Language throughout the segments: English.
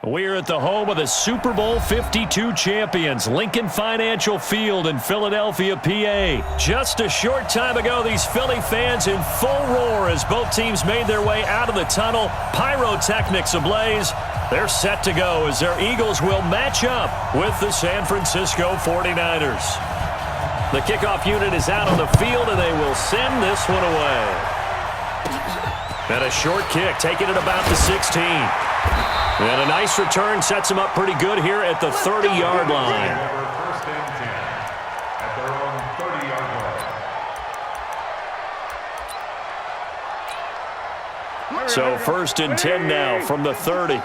We're at the home of the Super Bowl 52 champions, Lincoln Financial Field in Philadelphia, PA. Just a short time ago, these Philly fans in full roar as both teams made their way out of the tunnel. Pyrotechnics ablaze. They're set to go as their Eagles will match up with the San Francisco 49ers. The kickoff unit is out on the field, and they will send this one away. And a short kick, taking it about the 16. And a nice return sets him up pretty good here at the 30-yard line. First and 10 at their own 30-yard line. So first and 10 now from the 30.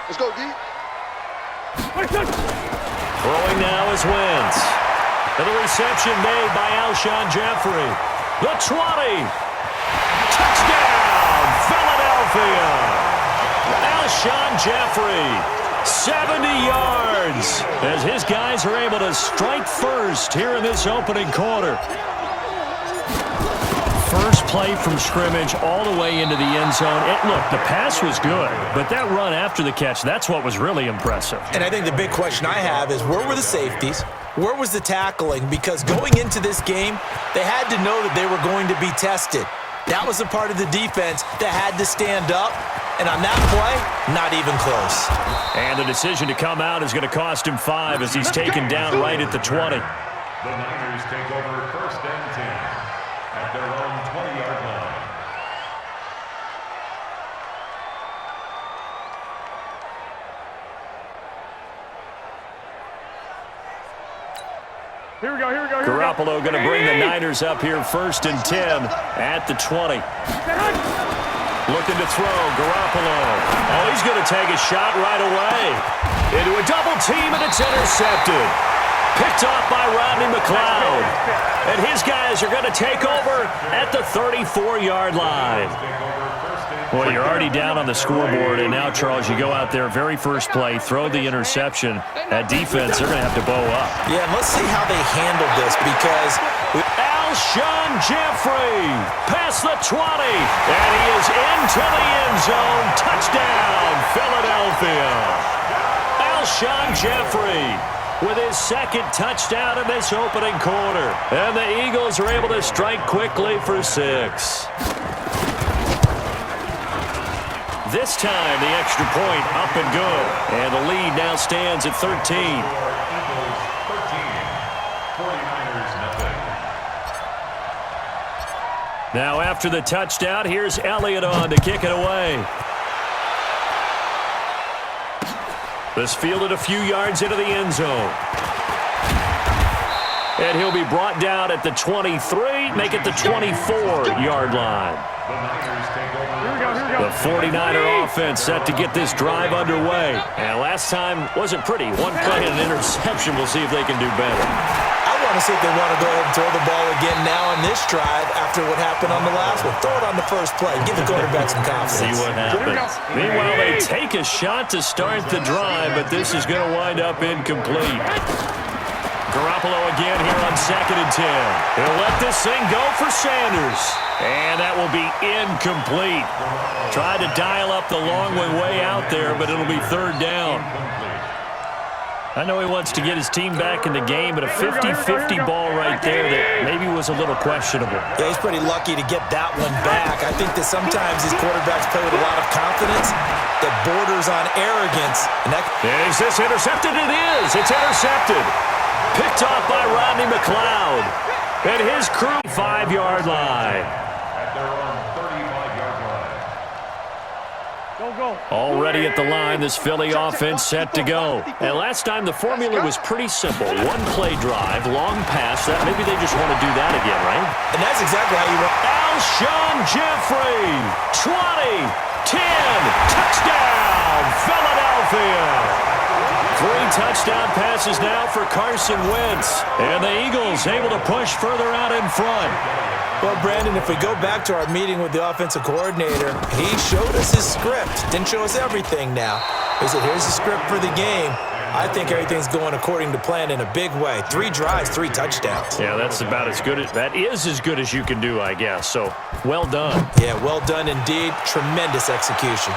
Let's go, D. Throwing now is Wentz. And the reception made by Alshon Jeffrey. The 20. Touchdown, Philadelphia. Alshon Jeffrey, 70 yards, as his guys are able to strike first here in this opening quarter. First play from scrimmage all the way into the end zone. And look, the pass was good, but that run after the catch, that's what was really impressive. And I think the big question I have is, where were the safeties? Where was the tackling? Because going into this game, they had to know that they were going to be tested. That was a part of the defense that had to stand up. And on that play, not even close. And the decision to come out is going to cost him 5 as he's taken down right at the 20. The Niners take over first and 10 at their own 20-yard line. Here we go. Garoppolo going to bring the Niners up here first and 10 at the 20. Looking to throw, Garoppolo. Oh, he's going to take a shot right away. Into a double team, and it's intercepted. Picked off by Rodney McLeod. And his guys are going to take over at the 34-yard line. Well, you're already down on the scoreboard, and now, Charles, you go out there, very first play, throw the interception. That defense, they're going to have to bow up. Yeah, let's see how they handle this, because Alshon Jeffrey past the 20, and he is into the end zone. Touchdown, Philadelphia. Alshon Jeffrey with his second touchdown in this opening quarter. And the Eagles are able to strike quickly for 6. This time, the extra point up and good. And the lead now stands at 13. Eagles 13, 49ers nothing. Now after the touchdown, here's Elliott on to kick it away. This fielded a few yards into the end zone. And he'll be brought down at the 23, make it the 24-yard line. The Niners take over. The 49er offense set to get this drive underway. And last time wasn't pretty. One play and an interception. We'll see if they can do better. I want to see if they want to go ahead and throw the ball again now on this drive after what happened on the last one. Throw it on the first play. Give the quarterback some confidence. See what happens. Meanwhile, they take a shot to start the drive, but this is going to wind up incomplete. Garoppolo again here on 2nd and 10. He'll let this thing go for Sanders. And that will be incomplete. Tried to dial up the long one way out there, but it'll be 3rd down. I know he wants to get his team back in the game, but a 50-50 ball right there that maybe was a little questionable. Yeah, he's pretty lucky to get that one back. I think that sometimes these quarterbacks play with a lot of confidence that borders on arrogance. And is this intercepted? It is. It's intercepted. Picked off by Rodney McLeod. And his crew, 5-yard line. At their own 35-yard line. Go. Already at the line, this Philly offense set to go. And last time, the formula was pretty simple. One play drive, long pass. Maybe they just want to do that again, right? And that's exactly how you want. Alshon Jeffrey, 20, 10, touchdown, Philadelphia. 3 touchdown passes now for Carson Wentz. And the Eagles able to push further out in front. Well, Brandon, if we go back to our meeting with the offensive coordinator, he showed us his script. Didn't show us everything now. He said, here's the script for the game. I think everything's going according to plan in a big way. 3 drives, 3 touchdowns. Yeah, that's about as good. That is as good as you can do, I guess. So, well done. Yeah, well done indeed. Tremendous execution.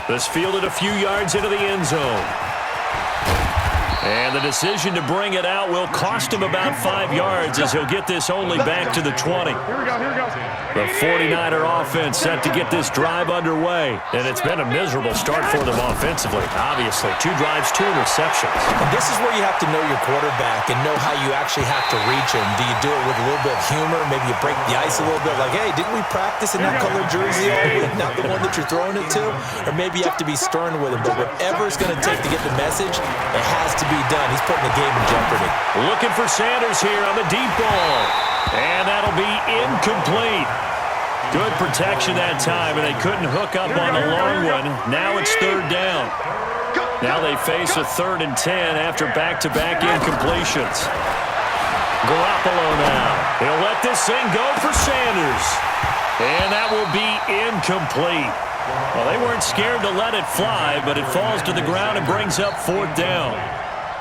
This fielded a few yards into the end zone. And the decision to bring it out will cost him about 5 yards as he'll get this only back to the 20. Here we go, here we go. The 49er offense set to get this drive underway. And it's been a miserable start for them offensively. Obviously, 2 drives, 2 interceptions. And this is where you have to know your quarterback and know how you actually have to reach him. Do you do it with a little bit of humor? Maybe you break the ice a little bit like, hey, didn't we practice in that colored jersey all week? Not the one that you're throwing it to? Or maybe you have to be stern with him. But whatever it's going to take to get the message, it has to be done. He's putting the game in jeopardy. Looking for Sanders here on the deep ball. And that'll be incomplete. Good protection that time, and they couldn't hook up on the long one. Now it's 3rd down. Now they face a 3rd and 10 after back-to-back incompletions. Garoppolo now. He'll let this thing go for Sanders. And that will be incomplete. Well, they weren't scared to let it fly, but it falls to the ground and brings up 4th down.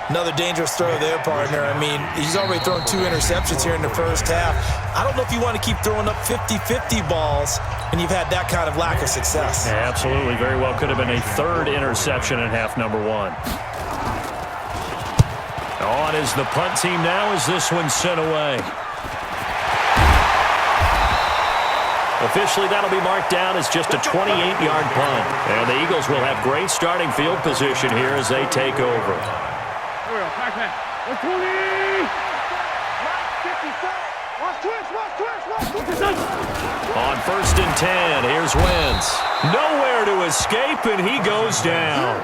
Another dangerous throw there, partner. I mean, he's already thrown 2 interceptions here in the first half. I don't know if you want to keep throwing up 50-50 balls, and you've had that kind of lack of success. Yeah, absolutely. Very well could have been a 3rd interception in half number 1. On is the punt team now as this one's sent away. Officially, that'll be marked down as just a 28-yard punt. And the Eagles will have great starting field position here as they take over. Here we go, back man. 120! On 1st and 10, here's Wentz. Nowhere to escape, and he goes down.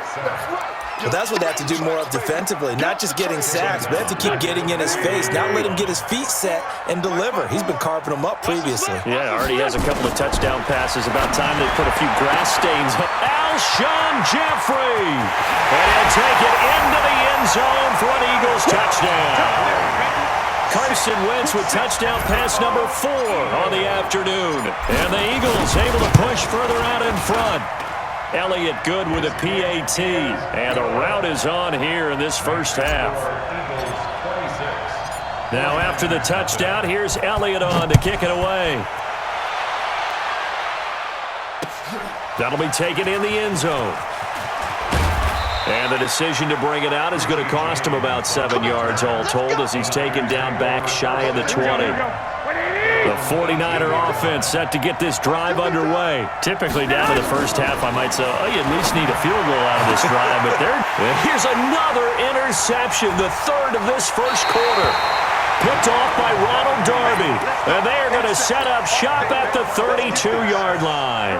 But that's what they have to do more of defensively, not just getting sacks, but they have to keep getting in his face, not let him get his feet set and deliver. He's been carving them up previously. Yeah, already has a couple of touchdown passes. About time they put a few grass stains on Alshon Jeffrey. And he'll take it into the end zone for an Eagles touchdown. Carson Wentz with touchdown pass number 4 on the afternoon. And the Eagles able to push further out in front. Elliott good with a PAT. And the route is on here in this first half. Now after the touchdown, here's Elliott on to kick it away. That'll be taken in the end zone. And the decision to bring it out is going to cost him about 7 yards all told as he's taken down back shy of the 20. The 49er offense set to get this drive underway. Typically down to the first half, I might say, oh, you at least need a field goal out of this drive. But here's another interception, the 3rd of this first quarter. Picked off by Ronald Darby. And they are going to set up shop at the 32-yard line.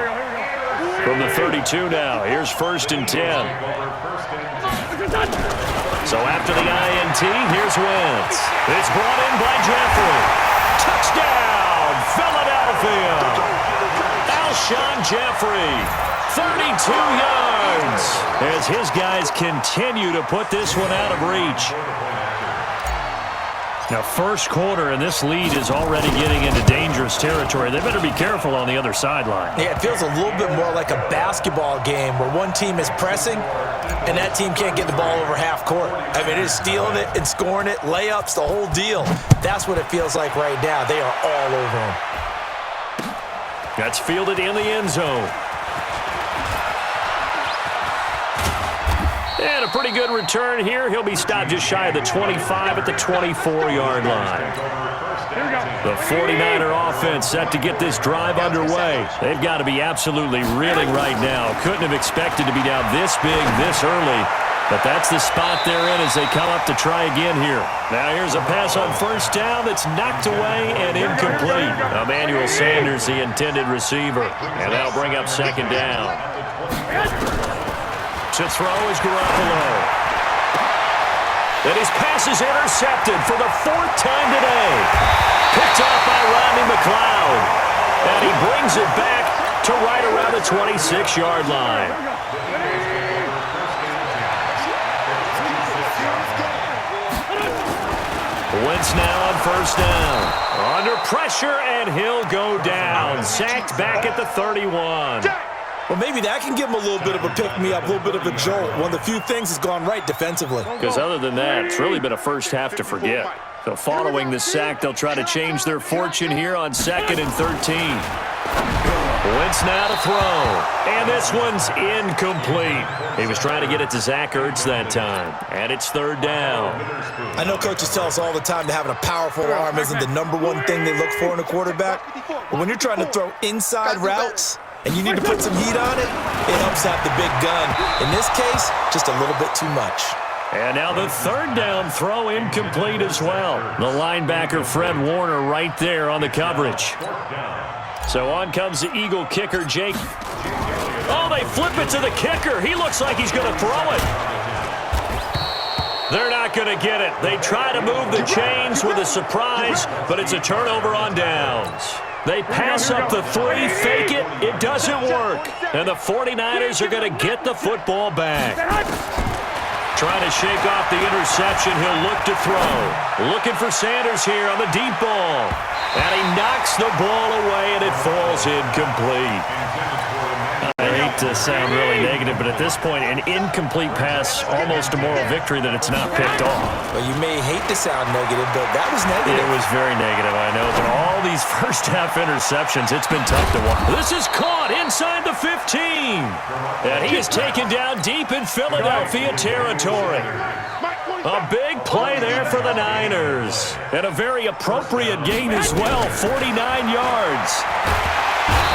From the 32 now, here's 1st and 10. So after the INT, here's Wentz. It's brought in by Jeffrey. Touchdown, Philadelphia. Alshon Jeffrey, 32 yards. As his guys continue to put this one out of reach. Now, first quarter, and this lead is already getting into dangerous territory. They better be careful on the other sideline. Yeah, it feels a little bit more like a basketball game where one team is pressing and that team can't get the ball over half court. I mean, it's stealing it and scoring it, layups, the whole deal. That's what it feels like right now. They are all over him. That's fielded in the end zone. And a pretty good return here. He'll be stopped just shy of the 25 at the 24-yard line. The 49er offense set to get this drive underway. They've got to be absolutely reeling right now. Couldn't have expected to be down this big this early. But that's the spot they're in as they come up to try again here. Now here's a pass on 1st down that's knocked away and incomplete. Emmanuel Sanders, the intended receiver. And that'll bring up 2nd down. To throw is Garoppolo. And his pass is intercepted for the 4th time today. Picked off by Rodney McLeod. And he brings it back to right around the 26-yard line. Wentz now on 1st down. Under pressure, and he'll go down. Sacked back at the 31. Well, maybe that can give him a little bit of a pick-me-up, a little bit of a jolt. One of the few things has gone right defensively. Because other than that, it's really been a first half to forget. So following the sack, they'll try to change their fortune here on 2nd and 13. Wentz now to throw. And this one's incomplete. He was trying to get it to Zach Ertz that time. And it's third down. I know coaches tell us all the time that having a powerful arm isn't the #1 thing they look for in a quarterback. But when you're trying to throw inside routes and you need to put some heat on it, it helps have the big gun. In this case, just a little bit too much. And now the third down throw incomplete as well. The linebacker Fred Warner right there on the coverage. So on comes the Eagle kicker, Jake. Oh, they flip it to the kicker. He looks like he's going to throw it. They're not going to get it. They try to move the chains with a surprise, but it's a turnover on downs. They pass up the 3, fake it. It doesn't work. And the 49ers are going to get the football back. Trying to shake off the interception. He'll look to throw. Looking for Sanders here on the deep ball. And he knocks the ball away, and it falls incomplete. I hate to sound really negative, but at this point, an incomplete pass, almost a moral victory that it's not picked off. Well, you may hate to sound negative, but that was negative. It was very negative, I know. But all these first-half interceptions, it's been tough to watch. This is caught inside the 15. And he is taken down deep in Philadelphia territory. A big play there for the Niners. And a very appropriate gain as well, 49 yards.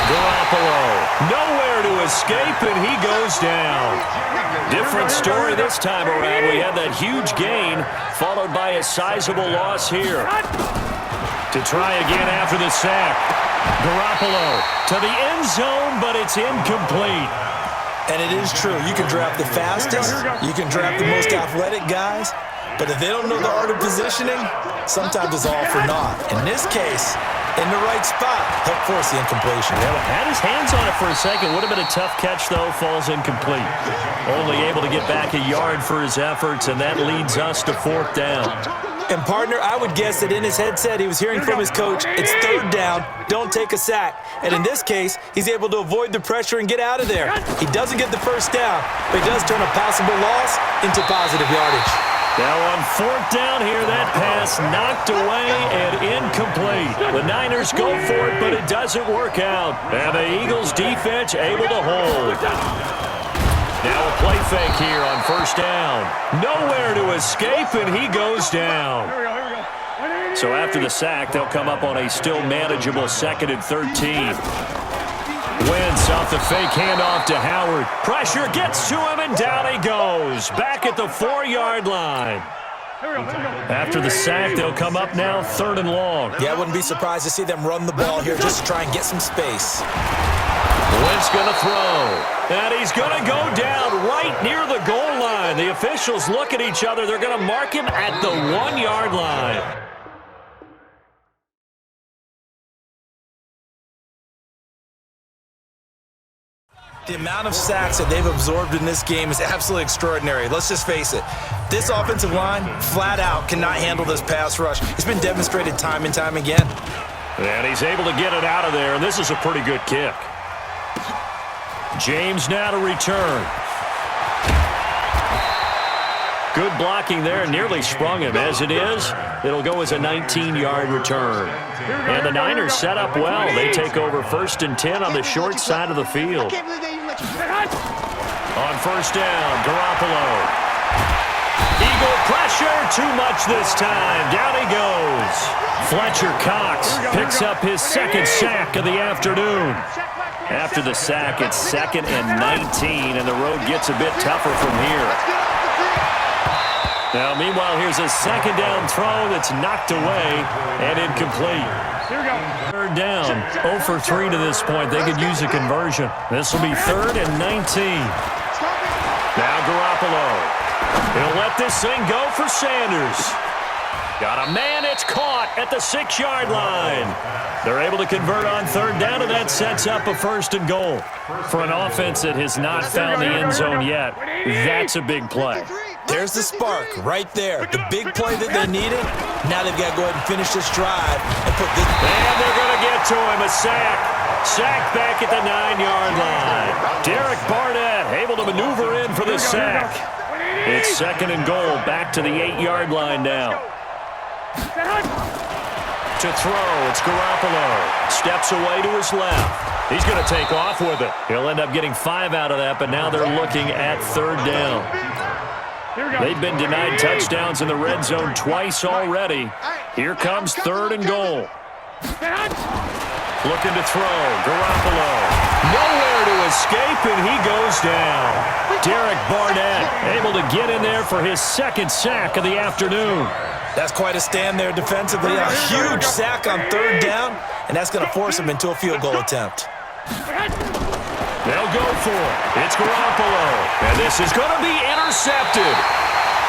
Garoppolo, nowhere to escape, and he goes down. Different story this time around. We had that huge gain, followed by a sizable loss here. To try again after the sack. Garoppolo to the end zone, but it's incomplete. And it is true. You can draft the fastest. You can draft the most athletic guys. But if they don't know the art of positioning, sometimes it's all for naught. In this case, in the right spot, help force the incompletion. Yeah, had his hands on it for a second. Would have been a tough catch, though. Falls incomplete. Only able to get back a yard for his efforts, and that leads us to fourth down. And, partner, I would guess that in his headset he was hearing from his coach, it's third down, don't take a sack. And in this case, he's able to avoid the pressure and get out of there. He doesn't get the first down, but he does turn a possible loss into positive yardage. Now on fourth down here, that pass knocked away and incomplete. The Niners go for it, but it doesn't work out. And the Eagles defense able to hold. Now a play fake here on first down. Nowhere to escape, and he goes down. So after the sack, they'll come up on a still manageable 2nd and 13. Wentz off the fake handoff to Howard. Pressure gets to him, and down he goes. Back at the 4-yard line. After the sack, they'll come up now 3rd and long. Yeah, I wouldn't be surprised to see them run the ball here just to try and get some space. Wentz going to throw. And he's going to go down right near the goal line. The officials look at each other. They're going to mark him at the 1-yard line. The amount of sacks that they've absorbed in this game is absolutely extraordinary. Let's just face it. This offensive line, flat out, cannot handle this pass rush. It's been demonstrated time and time again. And he's able to get it out of there, and this is a pretty good kick. James now to return. Good blocking there, nearly sprung him. As it is, it'll go as a 19-yard return. And the Niners set up well. They take over 1st and 10 on the short side of the field. On first down, Garoppolo. Eagle pressure, too much this time. Down he goes. Fletcher Cox picks up his 2nd sack of the afternoon. After the sack, it's 2nd and 19, and the road gets a bit tougher from here. Now, meanwhile, here's a 2nd down throw that's knocked away and incomplete. Third down, 0 for 3 to this point. They could use a conversion. This will be 3rd and 19. Now Garoppolo. He'll let this thing go for Sanders. Got a man, it's caught at the 6-yard line. They're able to convert on 3rd down, and that sets up a 1st and goal. For an offense that has not found the end zone yet, that's a big play. There's the spark right there. The big play that they needed. Now they've got to go ahead and finish this drive and put this. And they're going to get to him. A sack. Sack back at the 9-yard line. Derek Barnett able to maneuver in for the sack. It's 2nd and goal. Back to the 8-yard line now. to throw. It's Garoppolo. Steps away to his left. He's going to take off with it. He'll end up getting 5 out of that, but now they're looking at 3rd down. They've been denied touchdowns in the red zone twice already. Here comes 3rd and goal. Looking to throw. Garoppolo. Nowhere to escape, and he goes down. Derek Barnett able to get in there for his 2nd sack of the afternoon. That's quite a stand there defensively. A huge sack on 3rd down, and that's going to force him into a field goal attempt. They'll go for it. It's Garoppolo. And this is going to be intercepted.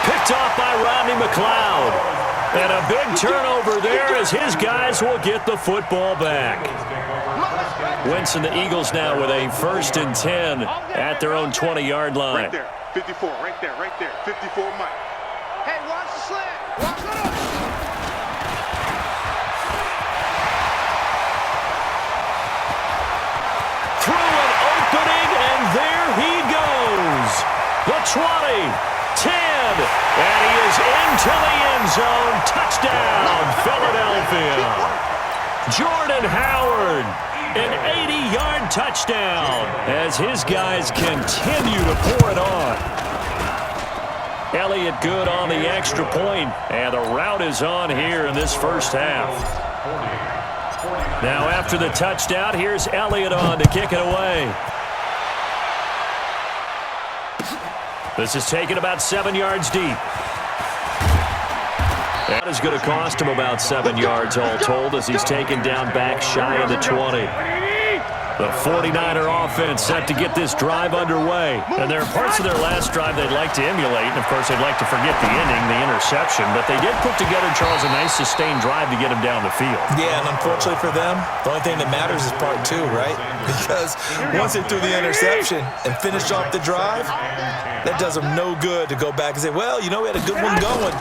Picked off by Rodney McLeod. And a big turnover there as his guys will get the football back. Wentz and the Eagles now with a 1st and 10 at their own 20-yard line. Right there. 54. Right there. Right there. 54, Mike. Hey, watch the slant. Watch it. Through an opening, and there he goes. The 20, 10, and he is into the end zone. Touchdown, Philadelphia. Jordan Howard, an 80-yard touchdown as his guys continue to pour it on. Elliott good on the extra point, and the route is on here in this first half. Now after the touchdown, here's Elliott on to kick it away. This is taken about 7 yards deep. That is going to cost him about 7 yards all told as he's taken down back shy of the 20. The 49er offense set to get this drive underway. And there are parts of their last drive they'd like to emulate. And, of course, they'd like to forget the ending, the interception. But they did put together, Charles, a nice sustained drive to get him down the field. Yeah, and unfortunately for them, the only thing that matters is part 2, right? Because once they threw the interception and finished off the drive, that does them no good to go back and say, well, you know, we had a good one going.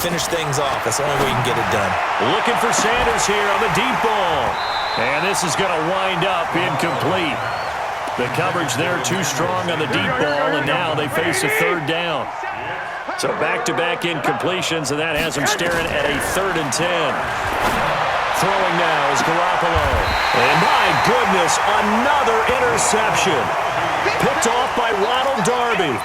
Finish things off. That's the only way you can get it done. Looking for Sanders here on the deep ball. And this is going to wind up incomplete. The coverage there too strong on the deep ball, and now they face a 3rd down. So back-to-back incompletions, and that has them staring at a 3rd and 10. Throwing now is Garoppolo. And my goodness, another interception. Picked off by Ronald Darby.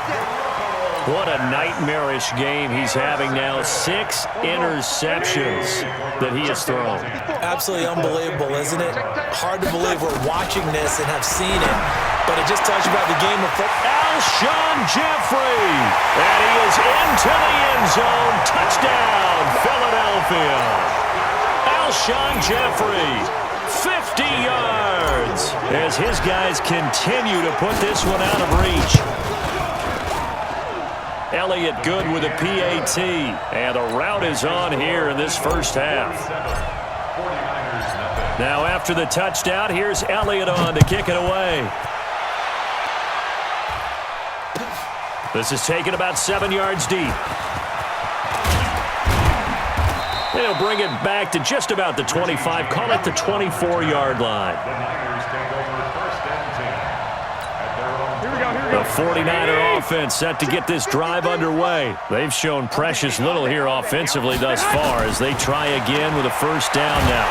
What a nightmarish game he's having now. 6 interceptions that he has thrown. Absolutely unbelievable, isn't it? Hard to believe we're watching this and have seen it, but it just tells you about the game of football. Alshon Jeffrey, and he is into the end zone. Touchdown, Philadelphia. Alshon Jeffrey, 50 yards, as his guys continue to put this one out of reach. Elliott good with a PAT, and the route is on here in this first half. Now after the touchdown, here's Elliott on to kick it away. This is taken about 7 yards deep. They'll bring it back to just about the 25, call it the 24-yard line. The 49er offense set to get this drive underway. They've shown precious little here offensively thus far as they try again with a 1st down now.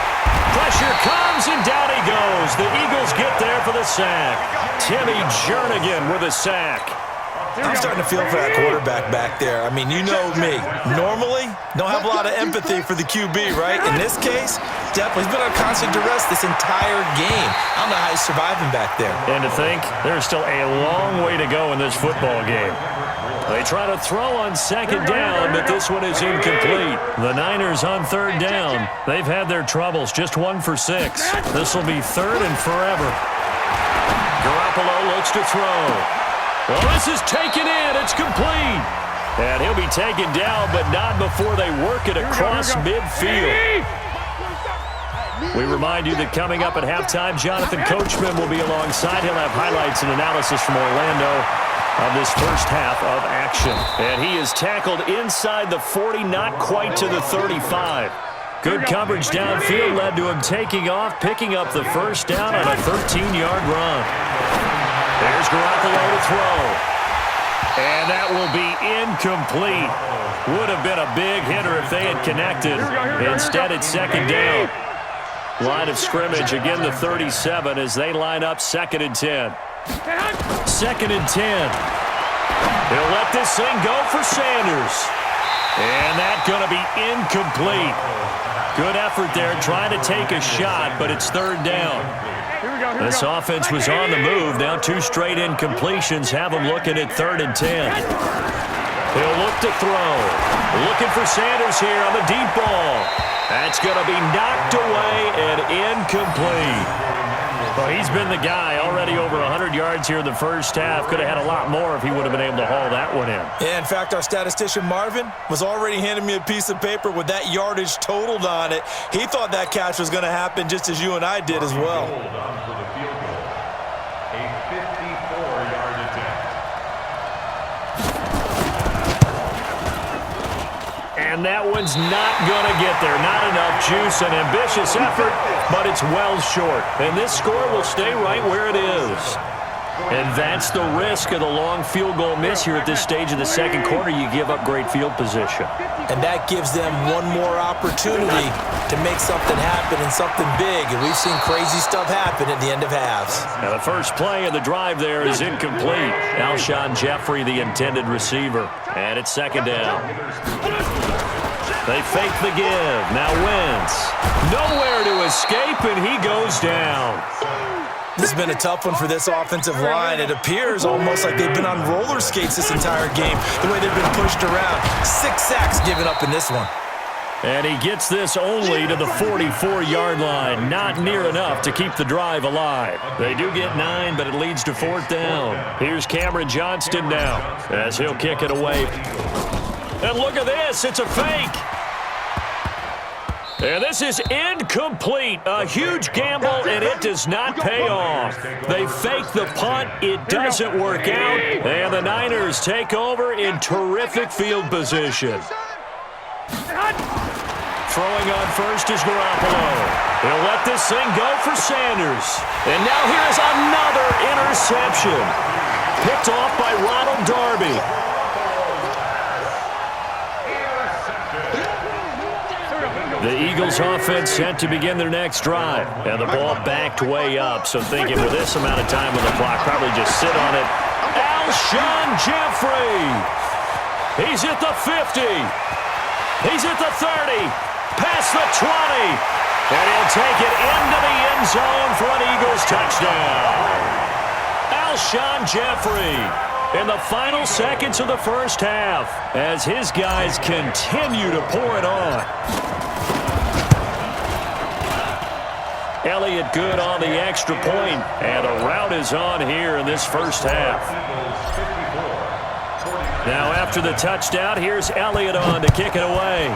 Pressure comes, and down he goes. The Eagles get there for the sack. Timmy Jernigan with a sack. I'm starting to feel for that quarterback back there. I mean, you know me. Normally, don't have a lot of empathy for the QB, right? In this case, definitely. He's been on constant duress this entire game. I don't know how he's surviving back there. And to think, there's still a long way to go in this football game. They try to throw on 2nd down, but this one is incomplete. The Niners on 3rd down. They've had their troubles, just 1 for 6. This will be 3rd and forever. Garoppolo looks to throw. Well, this is taken in. It's complete. And he'll be taken down, but not before they work it across midfield. We remind you that coming up at halftime, Jonathan Coachman will be alongside. He'll have highlights and analysis from Orlando of this first half of action. And he is tackled inside the 40, not quite to the 35. Good coverage downfield led to him taking off, picking up the 1st down on a 13-yard run. There's Garoppolo to throw. And that will be incomplete. Would have been a big hitter if they had connected. Instead, it's 2nd down. Line of scrimmage, again the 37 as they line up 2nd and 10. 2nd and 10. He'll let this thing go for Sanders. And that's going to be incomplete. Good effort there trying to take a shot, but it's 3rd down. This offense was on the move. Now 2 straight incompletions have them looking at 3rd and 10. He'll look to throw. Looking for Sanders here on the deep ball. That's going to be knocked away and incomplete. Well, he's been the guy already over 100 yards here in the first half. Could have had a lot more if he would have been able to haul that one in. Yeah, in fact, our statistician Marvin was already handing me a piece of paper with that yardage totaled on it. He thought that catch was going to happen just as you and I did as well. Hold on for the field goal. A 54-yard attempt. And that one's not going to get there. Not enough juice, an ambitious effort, but it's well short. And this score will stay right where it is. And that's the risk of the long field goal miss here at this stage of the second quarter. You give up great field position. And that gives them one more opportunity to make something happen and something big. And we've seen crazy stuff happen at the end of halves. Now the first play of the drive there is incomplete. Alshon Jeffrey, the intended receiver. And it's 2nd down. They fake the give. Now Wentz. Nowhere to escape, and he goes down. This has been a tough one for this offensive line. It appears almost like they've been on roller skates this entire game, the way they've been pushed around. 6 sacks given up in this one. And he gets this only to the 44-yard line. Not near enough to keep the drive alive. They do get 9, but it leads to 4th down. Here's Cameron Johnston now as he'll kick it away. And look at this. It's a fake. And this is incomplete. A huge gamble, and it does not pay off. They fake the punt. It doesn't work out. And the Niners take over in terrific field position. Throwing on first is Garoppolo. He'll let this thing go for Sanders. And now here's another interception. Picked off by Ronald Darby. The Eagles offense set to begin their next drive. And the ball backed way up. So thinking with this amount of time on the clock, probably just sit on it. Alshon Jeffrey. He's at the 50. He's at the 30. Past the 20. And he'll take it into the end zone for an Eagles touchdown. Alshon Jeffrey in the final seconds of the first half as his guys continue to pour it on. Elliott good on the extra point, and the route is on here in this first half. Now after the touchdown, here's Elliott on to kick it away.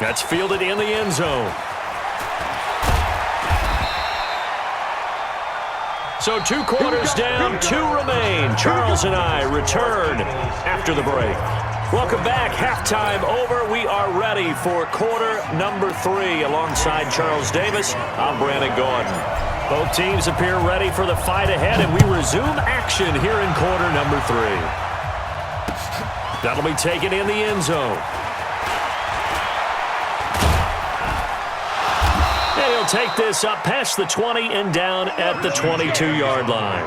That's fielded in the end zone. So 2 quarters down, 2 remain. Charles and I return after the break. Welcome back. Halftime over. We are ready for quarter number 3. Alongside Charles Davis, I'm Brandon Gordon. Both teams appear ready for the fight ahead, and we resume action here in quarter number 3. That'll be taken in the end zone. And he'll take this up past the 20 and down at the 22-yard line.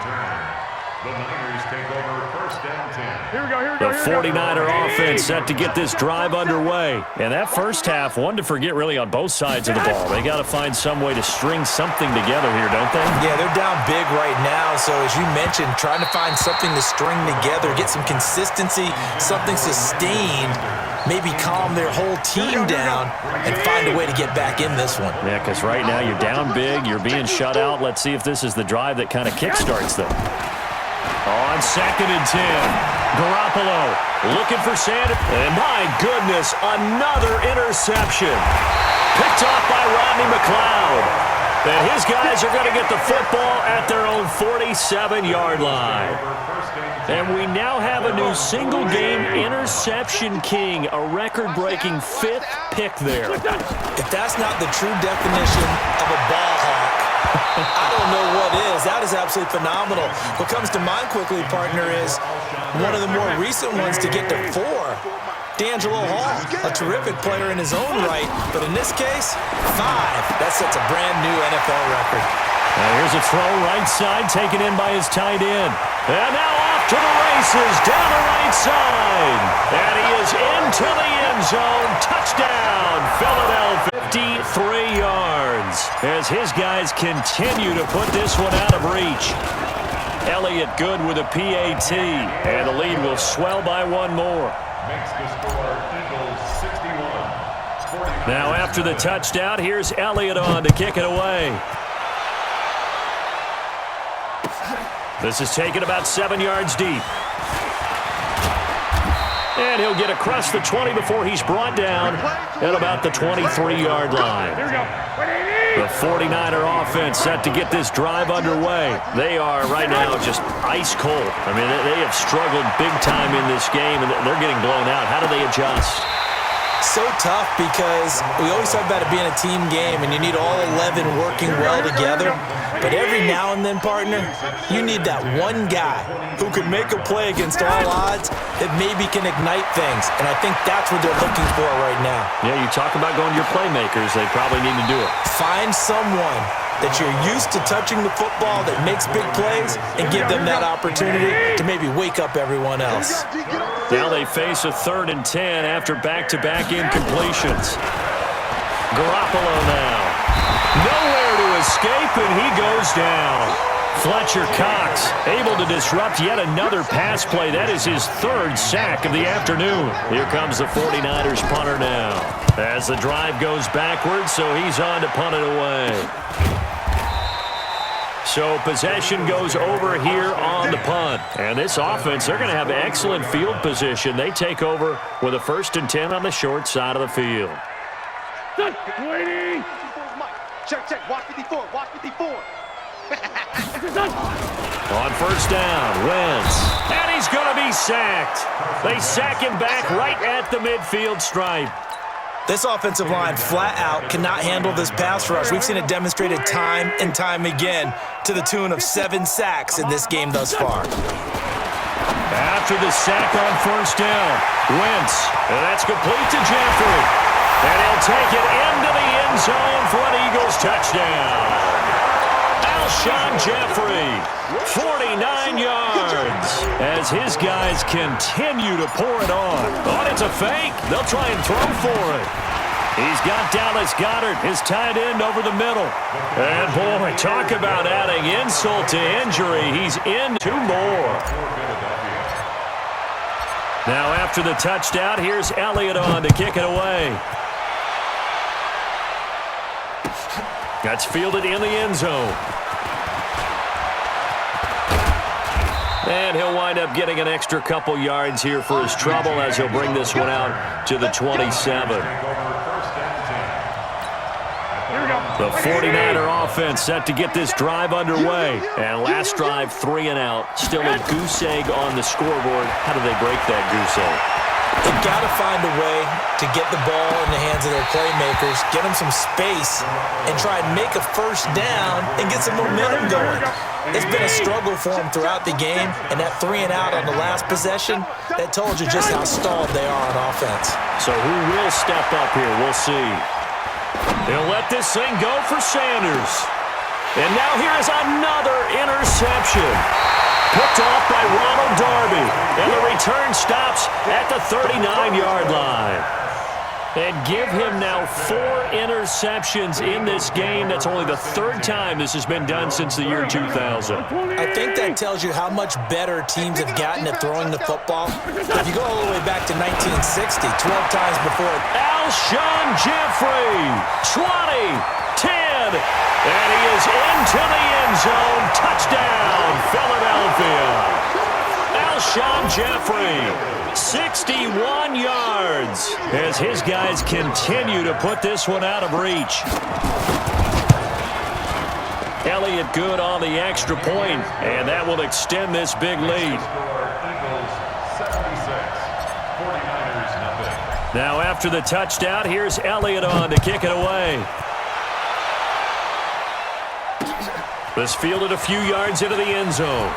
The Niners take over 1st and 10. Here we go. The 49er offense set to get this drive underway. And that first half, one to forget really on both sides of the ball. They got to find some way to string something together here, don't they? Yeah, they're down big right now. So as you mentioned, trying to find something to string together, get some consistency, something sustained, maybe calm their whole team down and find a way to get back in this one. Yeah, because right now you're down big, you're being shut out. Let's see if this is the drive that kind of kickstarts them. On 2nd and 10, Garoppolo looking for Sanders. And my goodness, another interception. Picked off by Rodney McLeod. And his guys are going to get the football at their own 47-yard line. And we now have a new single-game interception king, a record-breaking 5th pick there. If that's not the true definition of a ball hawk, I don't know what is. That is absolutely phenomenal. What comes to mind quickly, partner, is one of the more recent ones to get to 4. D'Angelo Hall, a terrific player in his own right, but in this case, 5. That sets a brand-new NFL record. Now here's a throw right side, taken in by his tight end. And now off to the races, down the right side. And he is into the end zone. Touchdown, Philadelphia. 53 yards as his guys continue to put this one out of reach. Elliott good with a PAT, and the lead will swell by one more. Makes the score Eagles 61. Now after the touchdown, here's Elliott on to kick it away. This is taken about 7 yards deep. And he'll get across the 20 before he's brought down at about the 23-yard line. The 49er offense set to get this drive underway. They are right now just ice cold. I mean, they have struggled big time in this game, and they're getting blown out. How do they adjust? So tough because we always talk about it being a team game, and you need all 11 working well together. But every now and then, partner, you need that one guy who can make a play against all odds that maybe can ignite things. And I think that's what they're looking for right now. Yeah, you talk about going to your playmakers. They probably need to do it. Find someone that you're used to touching the football that makes big plays and give them that opportunity to maybe wake up everyone else. Now they face a 3rd and 10 after back-to-back incompletions. Garoppolo now. Nowhere to escape, and he goes down. Fletcher Cox able to disrupt yet another pass play. That is his 3rd sack of the afternoon. Here comes the 49ers punter now. As the drive goes backwards, so he's on to punt it away. So possession goes over here on the punt. And this offense, they're going to have excellent field position. They take over with a 1st and 10 on the short side of the field. Waiting. Check. Watch 54. Watch 54. On 1st down, Wentz. And he's going to be sacked. They sack him back right at the midfield stripe. This offensive line flat out cannot handle this pass rush. We've seen it demonstrated time and time again to the tune of 7 sacks in this game thus far. After the sack on 1st down, Wentz. And that's complete to Jeffrey. And he'll take it into the end zone for an Eagles touchdown. Alshon Jeffrey, 49 yards, as his guys continue to pour it on. Oh, it's a fake. They'll try and throw for it. He's got Dallas Goedert, his tight end, over the middle. And, boy, talk about adding insult to injury. He's in 2 more. Now, after the touchdown, here's Elliott on to kick it away. That's fielded in the end zone. And he'll wind up getting an extra couple yards here for his trouble as he'll bring this one out to the 27. The 49er offense set to get this drive underway. And last drive, 3 and out. Still a goose egg on the scoreboard. How do they break that goose egg? They've got to find a way to get the ball in the hands of their playmakers, get them some space, and try and make a 1st down and get some momentum going. It's been a struggle for them throughout the game, and that 3 and out on the last possession, that told you just how stalled they are on offense. So who will step up here? We'll see. They'll let this thing go for Sanders. And now here is another interception. Picked off by Ronald Darby. And the return stops at the 39-yard line. And give him now 4 interceptions in this game. That's only the 3rd time this has been done since the year 2000. I think that tells you how much better teams have gotten at throwing the football. If you go all the way back to 1960, 12 times before. Alshon Jeffrey, 20, 10, and he is into the end zone. Touchdown, Philadelphia. Alshon Jeffrey, 61 yards, as his guys continue to put this one out of reach. Elliott good on the extra point, and that will extend this big lead. Now after the touchdown, here's Elliott on to kick it away. This fielded a few yards into the end zone.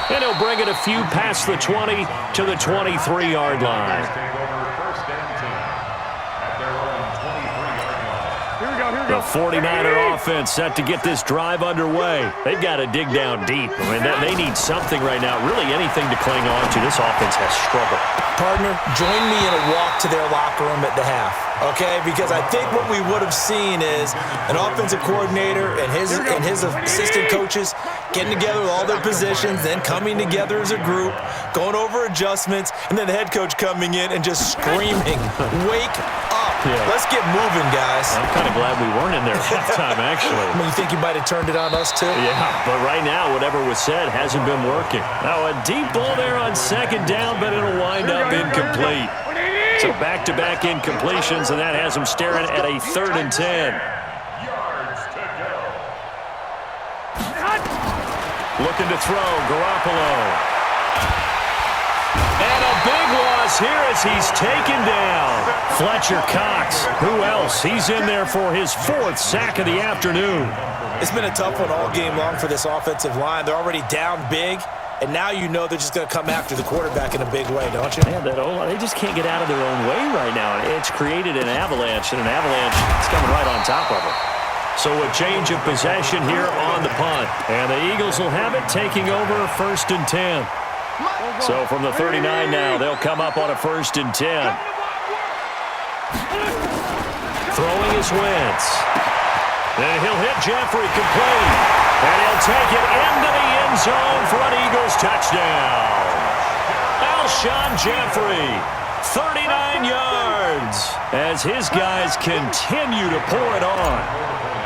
And he'll bring it a few past the 20 to the 23-yard line. Take over first and 10 at their own 23-yard line. Here we go, here we The go. 49er offense set to get this drive underway. They've got to dig down deep. I mean, they need something right now, really anything to cling on to. This offense has struggled. Partner, join me in a walk to their locker room at the half, okay? Because I think what we would have seen is an offensive coordinator and his assistant coaches getting together with all their positions, then coming together as a group, going over adjustments, and then the head coach coming in and just screaming, "Wake up. Yeah. Let's get moving, guys." I'm kind of glad we weren't in there at halftime, actually. I mean, you think you might have turned it on us, too? Yeah, but right now, whatever was said hasn't been working. Now, a deep ball there on second down, but it'll wind up incomplete. So back-to-back incompletions, and that has them staring at a 3rd and 10. Yards to go. Looking to throw, Garoppolo. And a big loss here as he's taken down. Fletcher Cox. Who else? He's in there for his 4th sack of the afternoon. It's been a tough one all game long for this offensive line. They're already down big, and now you know they're just going to come after the quarterback in a big way, don't you? Man, they just can't get out of their own way right now. It's created an avalanche, and an avalanche is coming right on top of them. So a change of possession here on the punt. And the Eagles will have it, taking over 1st and 10. So from the 39 now, they'll come up on a 1st and 10. Throwing is Wentz. Then he'll hit Jeffrey complete. And he'll take it into the end zone for an Eagles touchdown. Alshon Jeffrey, 39 yards, as his guys continue to pour it on.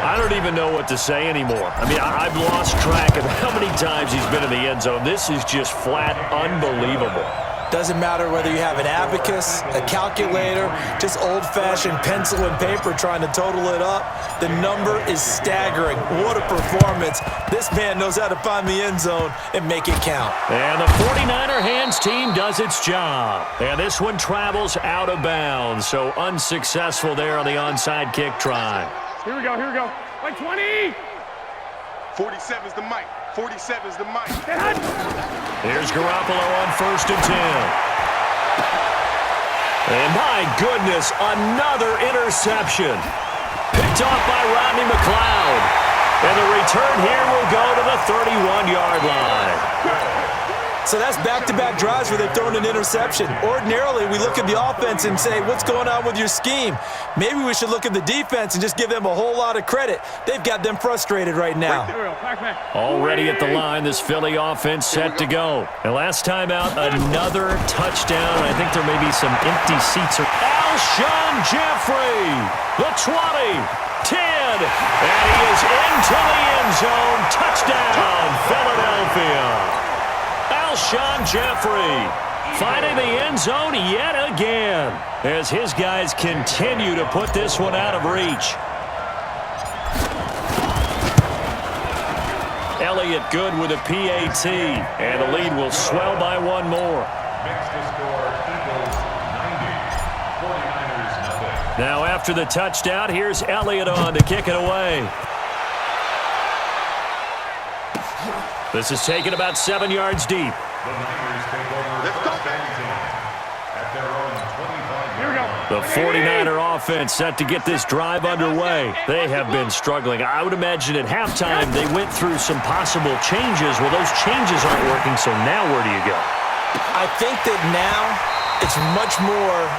I don't even know what to say anymore. I mean, I've lost track of how many times he's been in the end zone. This is just flat unbelievable. Doesn't matter whether you have an abacus, a calculator, just old-fashioned pencil and paper trying to total it up. The number is staggering. What a performance. This man knows how to find the end zone and make it count. And the 49er hands team does its job. And this one travels out of bounds, so unsuccessful there on the onside kick try. Here we go, here we go. Like 20. 47's the mic. 47's the mic. Here's Garoppolo on 1st and 10. And my goodness, another interception. Picked off by Rodney McLeod. And the return here will go to the 31-yard line. So that's back-to-back drives where they've thrown an interception. Ordinarily, we look at the offense and say, what's going on with your scheme? Maybe we should look at the defense and just give them a whole lot of credit. They've got them frustrated right now. Already at the line, this Philly offense set to go. And last time out, another touchdown. I think there may be some empty seats. Alshon Jeffrey, the 20, 10, and he is into the end zone. Touchdown, Philadelphia. Alshon Jeffrey finding the end zone yet again as his guys continue to put this one out of reach. Elliott good with a PAT, and the lead will swell by one more. Makes the score Eagles 90, 49ers nothing. Now after the touchdown, here's Elliott on to kick it away. This is taken about 7 yards deep. The Niners take over first and 10 at their own 25-yard line. The 49er offense set to get this drive underway. They have been struggling. I would imagine at halftime they went through some possible changes. Well, those changes aren't working, so now where do you go? I think that now it's much more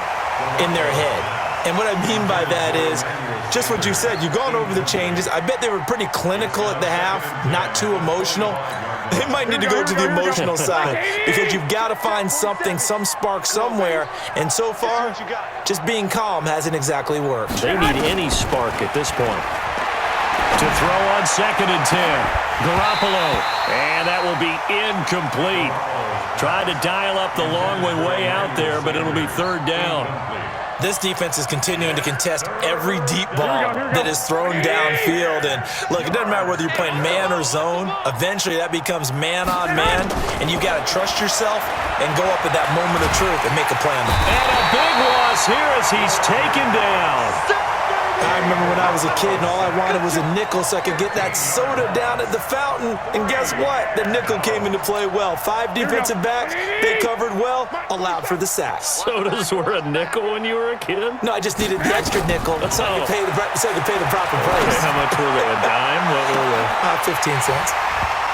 in their head. And what I mean by that is just what you said. You've gone over the changes. I bet they were pretty clinical at the half, not too emotional. They might need to go to the emotional side because you've got to find something, some spark somewhere. And so far, just being calm hasn't exactly worked. They need any spark at this point. To throw on 2nd and 10. Garoppolo. And that will be incomplete. Tried to dial up the long one way out there, but it'll be 3rd down. This defense is continuing to contest every deep ball that is thrown downfield. And look, it doesn't matter whether you're playing man or zone. Eventually, that becomes man on man, and you've got to trust yourself and go up at that moment of truth and make a play on it. And a big loss here as he's taken down. I remember when I was a kid and all I wanted was a nickel so I could get that soda down at the fountain. And guess what? The nickel came into play well. 5 defensive backs, they covered well, allowed for the sacks. Sodas were a nickel when you were a kid? No, I just needed the extra nickel so I could pay the proper price. How much were they? A dime? What were they? 15 cents.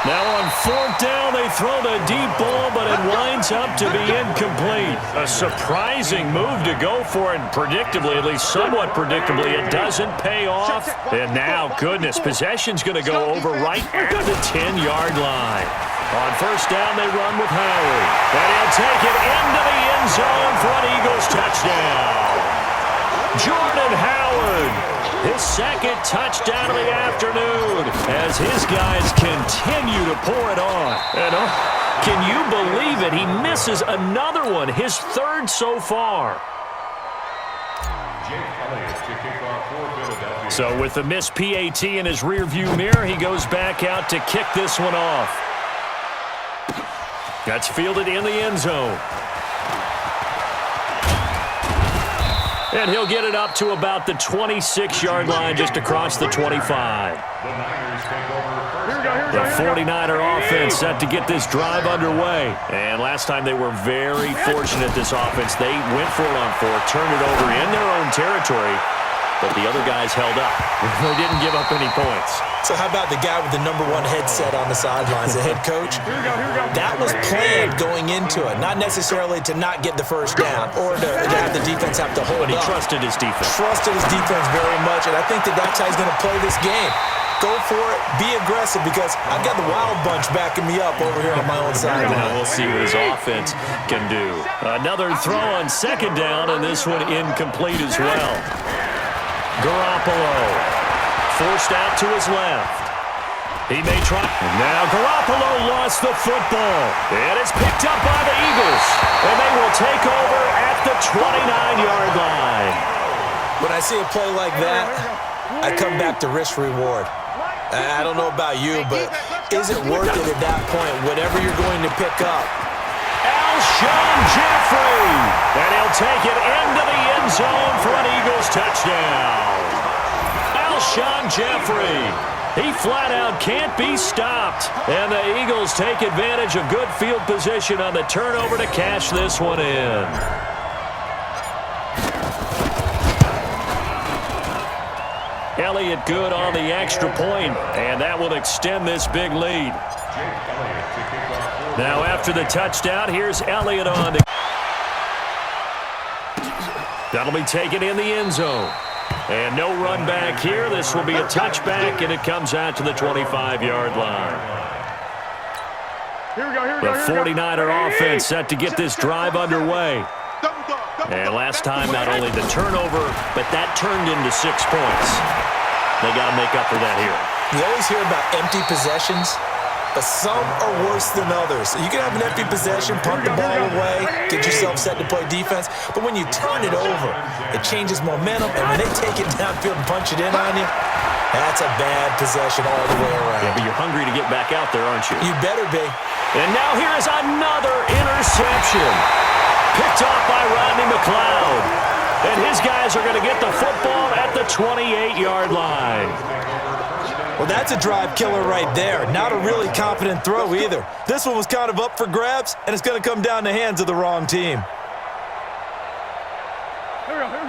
Now on 4th down, they throw the deep ball, but it winds up to be incomplete. A surprising move to go for it, and predictably, at least somewhat predictably, it doesn't pay off. And now, goodness, possession's going to go over right at the 10-yard line. On 1st down, they run with Howard. And he'll take it into the end zone for an Eagles touchdown. Jordan Howard, his 2nd touchdown of the afternoon as his guys continue to pour it on. And can you believe it? He misses another one, his 3rd so far. So with the missed PAT in his rearview mirror, he goes back out to kick this one off. That's fielded in the end zone. And he'll get it up to about the 26-yard line just across the 25. The 49er offense set to get this drive underway. And last time they were very fortunate, this offense. They went for it on 4th, turned it over in their own territory, but the other guys held up. They didn't give up any points. So how about the guy with the #1 headset on the sidelines, the head coach? That was planned going into it, not necessarily to not get the 1st down or to have the defense have to hold But he up. trusted his defense. Trusted his defense very much, and I think that's how he's going to play this game. Go for it, be aggressive, because I've got the wild bunch backing me up over here on my own sideline. Now we'll see what his offense can do. Another throw on 2nd down, and this one incomplete as well. Garoppolo forced out to his left. He may try. Now Garoppolo lost the football. And it's picked up by the Eagles. And they will take over at the 29-yard line. When I see a play like that, I come back to risk-reward. I don't know about you, but is it worth it at that point, whatever you're going to pick up? Alshon Jeffrey. And he'll take it into the end zone for an Eagles touchdown. Alshon Jeffrey. He flat out can't be stopped. And the Eagles take advantage of good field position on the turnover to cash this one in. Elliott good on the extra point, and that will extend this big lead. Now after the touchdown, here's Elliott on. That'll be taken in the end zone. And no run back here. This will be a touchback, and it comes out to the 25-yard line. The 49er offense set to get this drive underway. And last time, not only the turnover, but that turned into 6 points. They got to make up for that here. You always hear about empty possessions, but some are worse than others. You can have an empty possession, punt the ball away, get yourself set to play defense, but when you turn it over, it changes momentum, and when they take it downfield and punch it in on you, that's a bad possession all the way around. Yeah, but you're hungry to get back out there, aren't you? You better be. And now here is another interception. Picked off by Rodney McLeod. And his guys are going to get the football at the 28-yard line. Well, that's a drive killer right there. Not a really confident throw either. This one was kind of up for grabs, and it's going to come down the hands of the wrong team.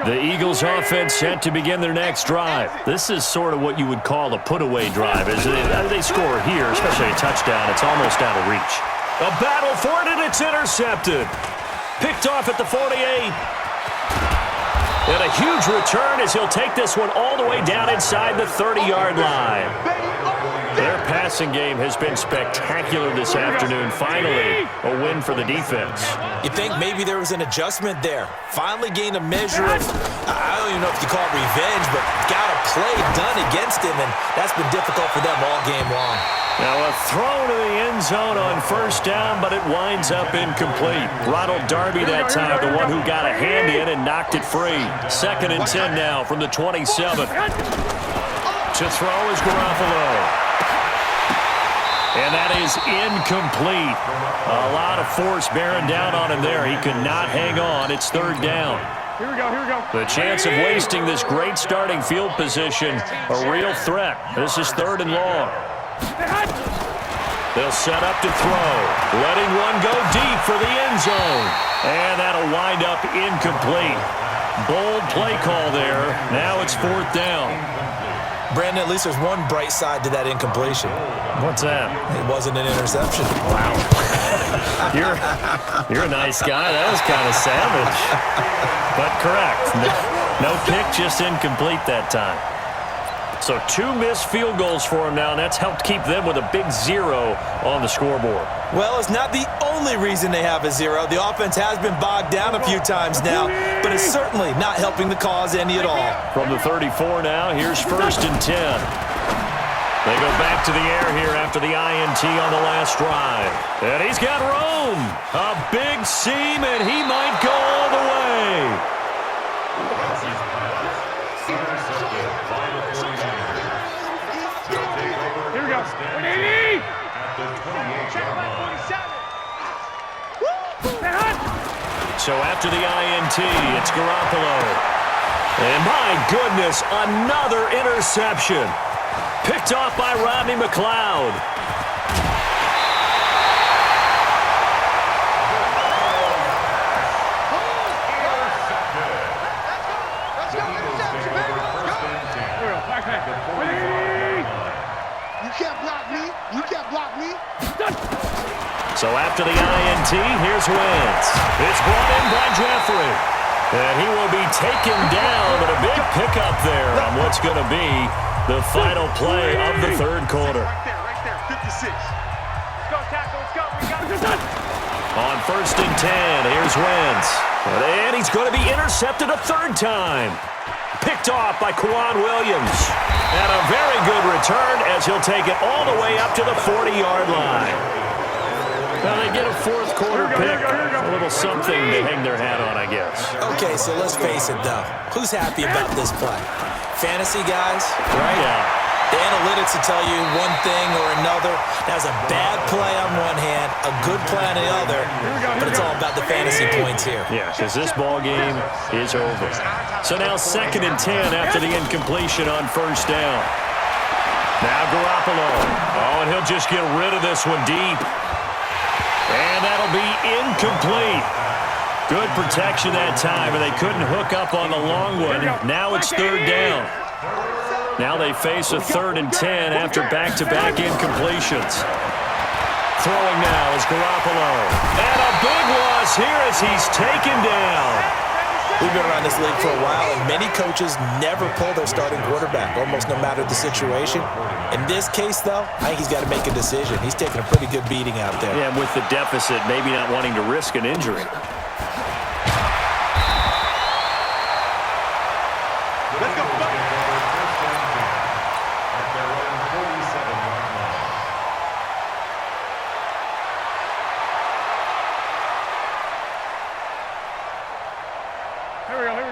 The Eagles offense set to begin their next drive. This is sort of what you would call a put-away drive. As they score here, especially a touchdown, it's almost out of reach. A battle for it, and it's intercepted. Picked off at the 48. And a huge return as he'll take this one all the way down inside the 30-yard line. Their passing game has been spectacular this afternoon. Finally, a win for the defense. You think maybe there was an adjustment there. Finally gained a measure of, I don't even know if you call it revenge, but got a play done against him, and that's been difficult for them all game long. Now a throw to the end zone on 1st down, but it winds up incomplete. Ronald Darby that time, the one who got a hand in and knocked it free. 2nd and 10 now from the 27. To throw is Garoppolo. And that is incomplete. A lot of force bearing down on him there. He could not hang on. It's 3rd down. Here we go, here we go. The chance of wasting this great starting field position, a real threat. This is 3rd and long. They'll set up to throw, letting one go deep for the end zone. And that'll wind up incomplete. Bold play call there. Now it's 4th down. Brandon, at least there's one bright side to that incompletion. What's that? It wasn't an interception. Wow. You're a nice guy. That was kind of savage. But correct. No pick, just incomplete that time. So 2 missed field goals for him now, and that's helped keep them with a big 0 on the scoreboard. Well, it's not the only reason they have a 0. The offense has been bogged down a few times now, but it's certainly not helping the cause any at all. From the 34 now, here's 1st and 10. They go back to the air here after the INT on the last drive. And he's got room. A big seam, and he might go all the way. Here we go. 180! So after the INT, it's Garoppolo. And my goodness, another interception. Picked off by Rodney McLeod. You can't block me. You can't block me. So after the INT, here's Wentz. It's brought in by Jeffrey. And he will be taken down, but a big pickup there on what's going to be the final play of the 3rd quarter. Right there, 56. Let's go, tackle, let's go. We got this. On 1st and 10, here's Wentz. And he's going to be intercepted a 3rd time. Picked off by Quan Williams. And a very good return as he'll take it all the way up to the 40-yard line. Well, they get a 4th quarter pick. A little something to hang their hat on, I guess. Okay, so let's face it, though. Who's happy about this play? Fantasy guys, right? Yeah. The analytics will tell you one thing or another. That was a bad play on one hand, a good play on the other, but it's all about the fantasy points here. Yeah, because this ball game is over. So now 2nd and 10 after the incompletion on 1st down. Now Garoppolo. Oh, and he'll just get rid of this one deep. And that'll be incomplete. Good protection that time, and they couldn't hook up on the long one. Now it's 3rd down. Now they face a 3rd and 10 after back-to-back incompletions. Throwing now is Garoppolo. And a big loss here as he's taken down. We've been around this league for a while, and many coaches never pull their starting quarterback, almost no matter the situation. In this case, though, I think he's got to make a decision. He's taking a pretty good beating out there. Yeah, and with the deficit, maybe not wanting to risk an injury. Let's go, buddy.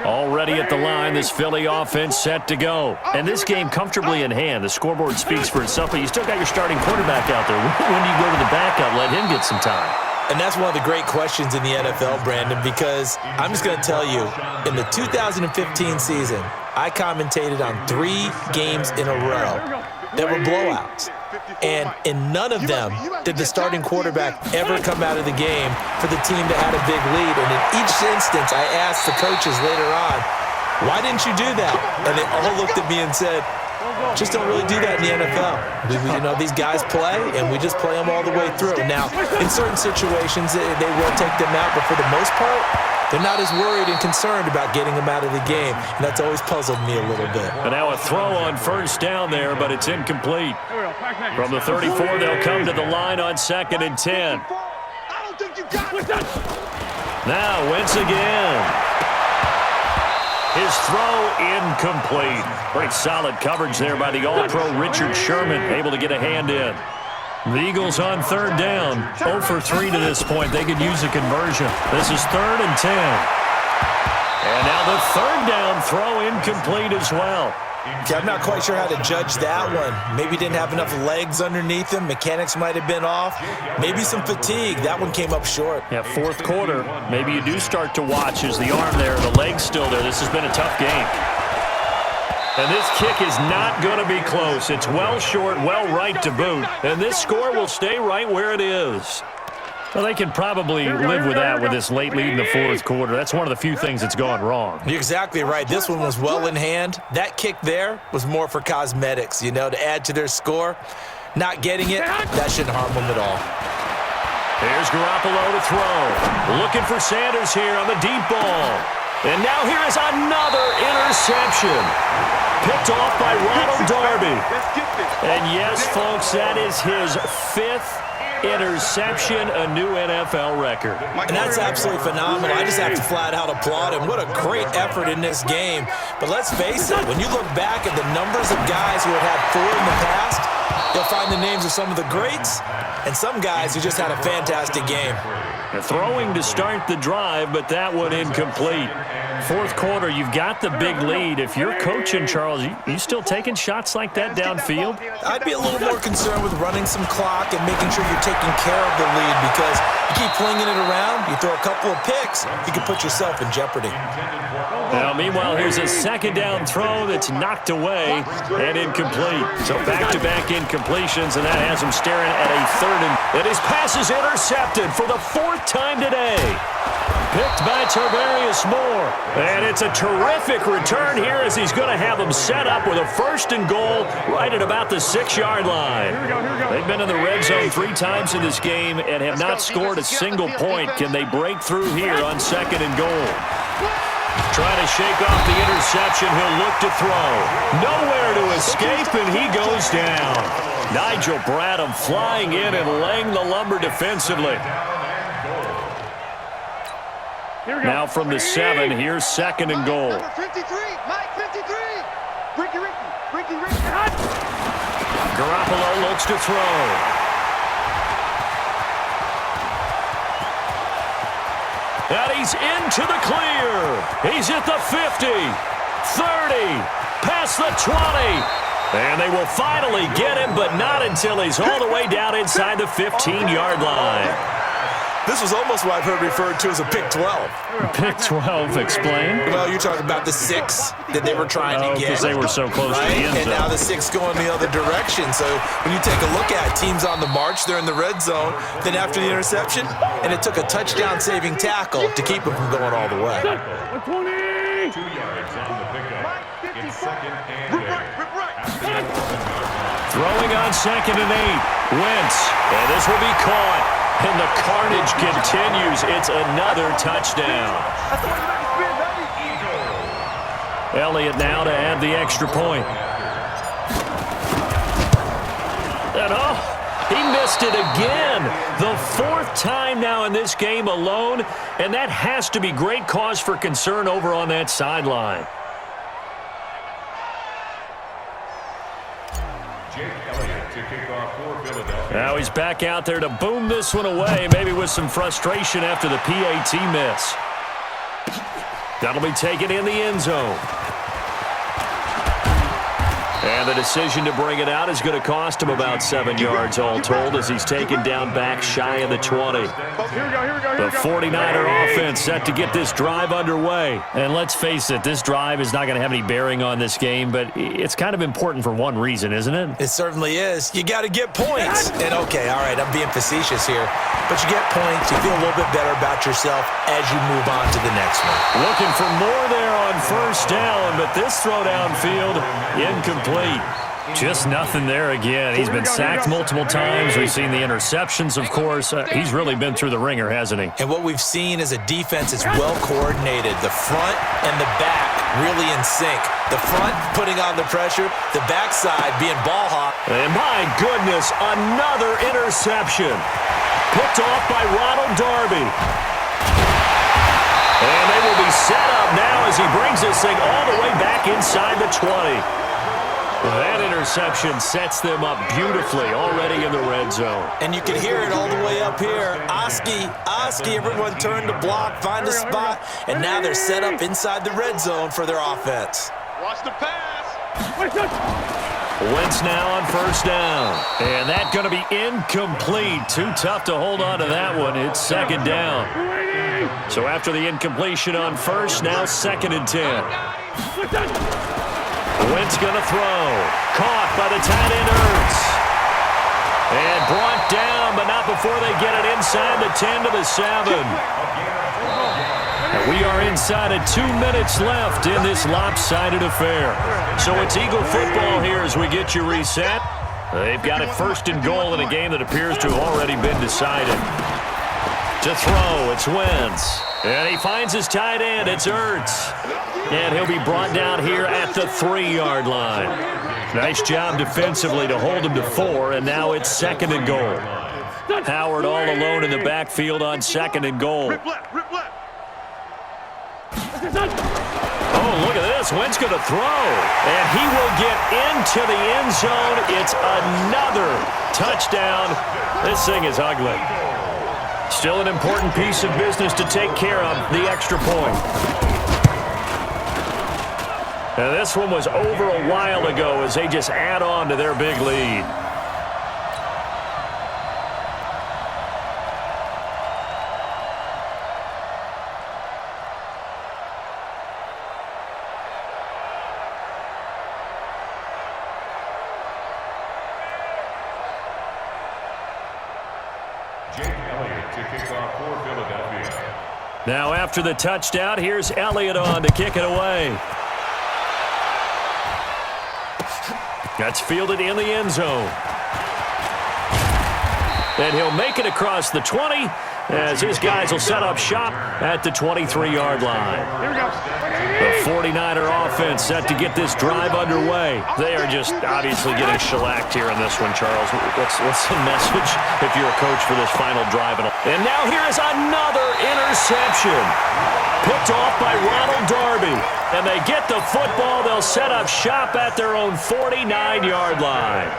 Already at the line, this Philly offense set to go. And this game comfortably in hand. The scoreboard speaks for itself, but you still got your starting quarterback out there. When do you go to the backup, let him get some time? And that's one of the great questions in the NFL, Brandon, because I'm just going to tell you, in the 2015 season, I commentated on 3 games in a row that were blowouts. And in none of them did the starting quarterback ever come out of the game for the team that had a big lead. And in each instance, I asked the coaches later on, why didn't you do that? And they all looked at me and said, just don't really do that in the NFL. These guys play, and we just play them all the way through. Now, in certain situations, they will take them out, but for the most part, they're not as worried and concerned about getting them out of the game, and that's always puzzled me a little bit. And now a throw on 1st down there, but it's incomplete. From the 34, they'll come to the line on 2nd and 10. I don't think you got it. Now Wentz again. His throw incomplete. Pretty solid coverage there by the All-Pro Richard Sherman, able to get a hand in. The Eagles on 3rd down, 0 for 3 to this point. They could use a conversion. This is 3rd and 10. And now the 3rd down throw incomplete as well. Okay, I'm not quite sure how to judge that one. Maybe didn't have enough legs underneath him. Mechanics might have been off. Maybe some fatigue. That one came up short. Yeah, fourth quarter. Maybe you do start to watch as the arm there, the leg's still there. This has been a tough game. And this kick is not going to be close. It's well short, well right to boot. And this score will stay right where it is. Well, they can probably live with that with this late lead in the fourth quarter. That's one of the few things that's gone wrong. You're exactly right. This one was well in hand. That kick there was more for cosmetics, you know, to add to their score. Not getting it, that shouldn't harm them at all. Here's Garoppolo to throw. Looking for Sanders here on the deep ball. And now here is another interception. Picked off by Ronald Darby. And yes, folks, that is his 5th interception, a new NFL record. And that's absolutely phenomenal. I just have to flat out applaud him. What a great effort in this game. But let's face it, when you look back at the numbers of guys who have had 4 in the past, you'll find the names of some of the greats and some guys who just had a fantastic game. They're throwing to start the drive, but that one incomplete. Fourth quarter, you've got the big lead. If you're coaching, Charles, you still taking shots like that downfield? I'd be a little more concerned with running some clock and making sure you're taking care of the lead, because you keep flinging it around, you throw a couple of picks, you can put yourself in jeopardy. Now, meanwhile, here's a second down throw that's knocked away and incomplete. So back-to-back incompletions, and that has him staring at a third. And his pass is intercepted for the 4th time today. Picked by Tarvarius Moore. And it's a terrific return here as he's going to have them set up with a 1st and goal right at about the 6-yard line. They've been in the red zone 3 times in this game and have not scored a single point. Can they break through here on 2nd and goal? Trying to shake off the interception. He'll look to throw. Nowhere to escape, and he goes down. Nigel Bradham flying in and laying the lumber defensively. Now from the 7, here's 2nd and goal. Number 53, Mike 53. Ricky. Garoppolo looks to throw. And he's into the clear. He's at the 50, 30, past the 20. And they will finally get him, but not until he's all the way down inside the 15-yard line. This was almost what I've heard referred to as a pick 12. Pick 12, explain. Well, you're talking about the 6 that they were trying to get. Because they were so close to the end zone. And now the 6 going the other direction. So when you take a look at teams on the march, they're in the red zone. Then after the interception, and it took a touchdown-saving tackle to keep them from going all the way. 2 yards on the pickup. It's 2nd and 8. Throwing on 2nd and 8. Wentz. And this will be caught. And the carnage continues. It's another touchdown. Elliott now to add the extra point. And he missed it again. The 4th time now in this game alone. And that has to be great cause for concern over on that sideline. Now he's back out there to boom this one away, maybe with some frustration after the PAT miss. That'll be taken in the end zone. And the decision to bring it out is going to cost him about 7 yards all told as he's taken down back shy of the 20. The 49er offense set to get this drive underway. And let's face it, this drive is not going to have any bearing on this game, but it's kind of important for one reason, isn't it? It certainly is. You got to get points. And okay, all right, I'm being facetious here, but you get points, you feel a little bit better about yourself as you move on to the next one. Looking for more there on 1st down, but this throw downfield, incomplete. Just nothing there again. He's been sacked multiple times. We've seen the interceptions, of course. He's really been through the ringer, hasn't he? And what we've seen is a defense that's well coordinated. The front and the back really in sync. The front putting on the pressure, the backside being ball hawk. And my goodness, another interception. Picked off by Ronald Darby. And they will be set up now as he brings this thing all the way back inside the 20. That interception sets them up beautifully already in the red zone. And you can hear it all the way up here. Oski, everyone turned to block, find a spot, and now they're set up inside the red zone for their offense. Watch the pass. Wentz now on first down. And that's going to be incomplete. Too tough to hold on to that one. It's second down. So after the incompletion on first, now 2nd and 10. Wentz going to throw. Caught by the tight end Ertz. And brought down, but not before they get it inside the 10 to the 7. And we are inside of 2 minutes left in this lopsided affair. So it's Eagle football here as we get you reset. They've got it 1st and goal in a game that appears to have already been decided. To throw, it's Wentz. And he finds his tight end, it's Ertz. And he'll be brought down here at the 3-yard line. Nice job defensively to hold him to 4, and now it's 2nd and goal. Howard all alone in the backfield on 2nd and goal. Oh, look at this. Wentz going to throw. And he will get into the end zone. It's another touchdown. This thing is ugly. Still an important piece of business to take care of, the extra point. Now, this one was over a while ago as they just add on to their big lead. Now after the touchdown, here's Elliott on to kick it away. That's fielded in the end zone. And he'll make it across the 20 as his guys will set up shop at the 23-yard line. Here we go. The 49er offense set to get this drive underway. They are just obviously getting shellacked here in this one, Charles. What's the message if you're a coach for this final drive? And now here is another interception. Picked off by Ronald Darby. And they get the football. They'll set up shop at their own 49-yard line.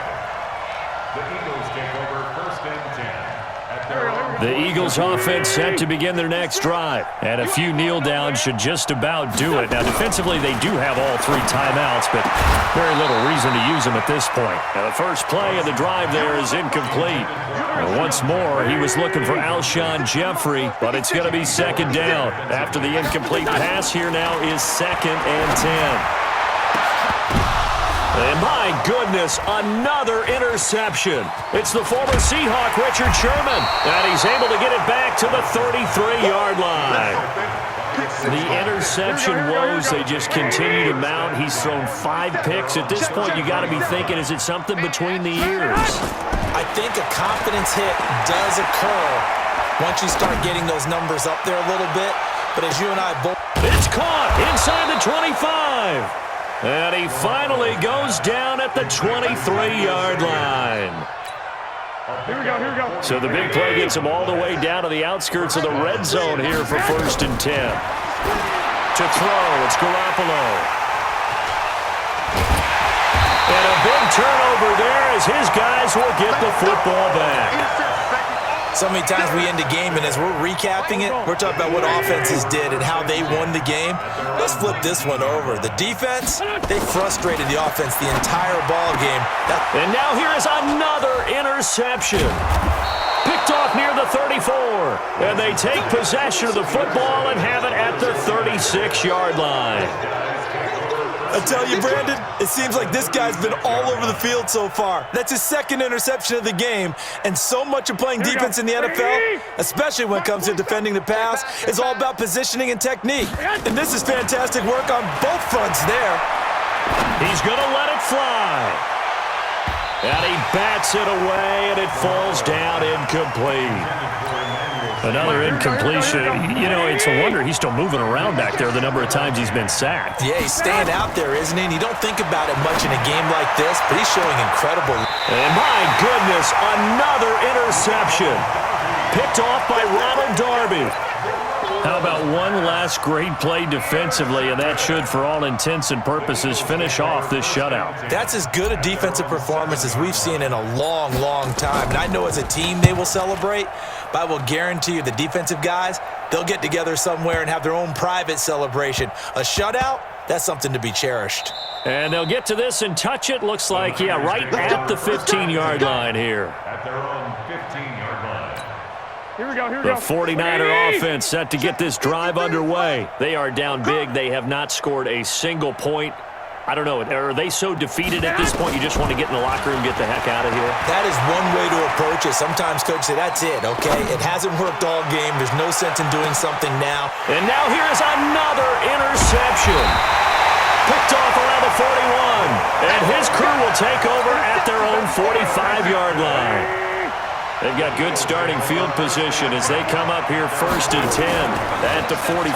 The Eagles take over 1st and 10 at their own. The Eagles offense set to begin their next drive. And a few kneel downs should just about do it. Now, defensively, they do have all 3 timeouts, but very little reason to use them at this point. Now, the first play of the drive there is incomplete. And once more, he was looking for Alshon Jeffrey, but it's going to be 2nd down. After the incomplete pass, here now is 2nd and 10. And my goodness, another interception. It's the former Seahawk, Richard Sherman. And he's able to get it back to the 33-yard line. The interception woes, they just continue to mount. He's thrown 5 picks. At this point, you got to be thinking, is it something between the ears? I think a confidence hit does occur once you start getting those numbers up there a little bit. But as you and I both... It's caught inside the 25. And he finally goes down at the 23-yard line. Here we go. So the big play gets him all the way down to the outskirts of the red zone here for 1st and 10. To throw, it's Garoppolo. And a big turnover there as his guys will get the football back. So many times we end a game, and as we're recapping it, we're talking about what offenses did and how they won the game. Let's flip this one over. The defense, they frustrated the offense the entire ball game. And now here is another interception. Picked off near the 34. And they take possession of the football and have it at the 36-yard line. I tell you, Brandon, it seems like this guy's been all over the field so far. That's his 2nd interception of the game, and so much of playing defense in the NFL, especially when it comes to defending the pass, is all about positioning and technique. And this is fantastic work on both fronts there. He's going to let it fly. And he bats it away, and it falls down incomplete. Another incompletion. You know, it's a wonder he's still moving around back there the number of times he's been sacked. Yeah, he's staying out there, isn't he? And you don't think about it much in a game like this, but he's showing incredible. And my goodness, another interception. Picked off by Ronald Darby. How about one last great play defensively, and that should, for all intents and purposes, finish off this shutout. That's as good a defensive performance as we've seen in a long, long time. And I know as a team they will celebrate, but I will guarantee you the defensive guys, they'll get together somewhere and have their own private celebration. A shutout, That's something to be cherished. And they'll get to this and touch it. Looks like, yeah, right at the 15-yard line here. At their own 15-yard line. Here we go, here we The go. 49er offense set to get this drive underway. They are down big. They have not scored a single point. I don't know. Are they so defeated at this point you just want to get in the locker room and get the heck out of here? That is one way to approach it. Sometimes coach say, that's it, okay? It hasn't worked all game. There's no sense in doing something now. And now here is another interception. Picked off around the 41. And his crew will take over at their own 45-yard line. They've got good starting field position as they come up here 1st and 10 at the 45.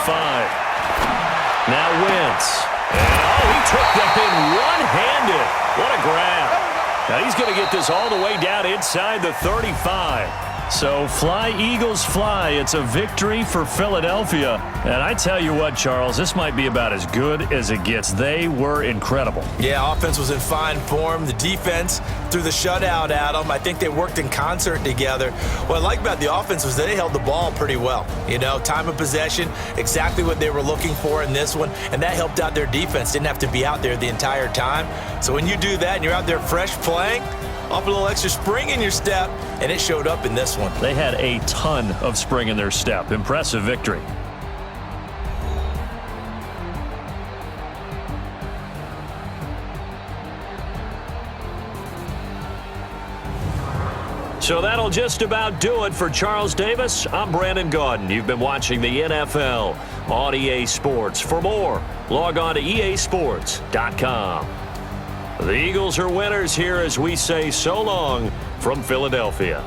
Now Wentz. And, he took that in one-handed. What a grab. Now he's going to get this all the way down inside the 35. So fly, Eagles, fly. It's a victory for Philadelphia. And I tell you what, Charles, this might be about as good as it gets. They were incredible. Yeah, offense was in fine form. The defense threw the shutout at them. I think they worked in concert together. What I like about the offense was they held the ball pretty well. You know, time of possession, exactly what they were looking for in this one, and that helped out their defense. Didn't have to be out there the entire time. So when you do that and you're out there fresh playing, off a little extra spring in your step, and it showed up in this one. They had a ton of spring in their step. Impressive victory. So that'll just about do it for Charles Davis. I'm Brandon Gaudin. You've been watching the NFL on EA Sports. For more, log on to easports.com. The Eagles are winners here as we say so long from Philadelphia.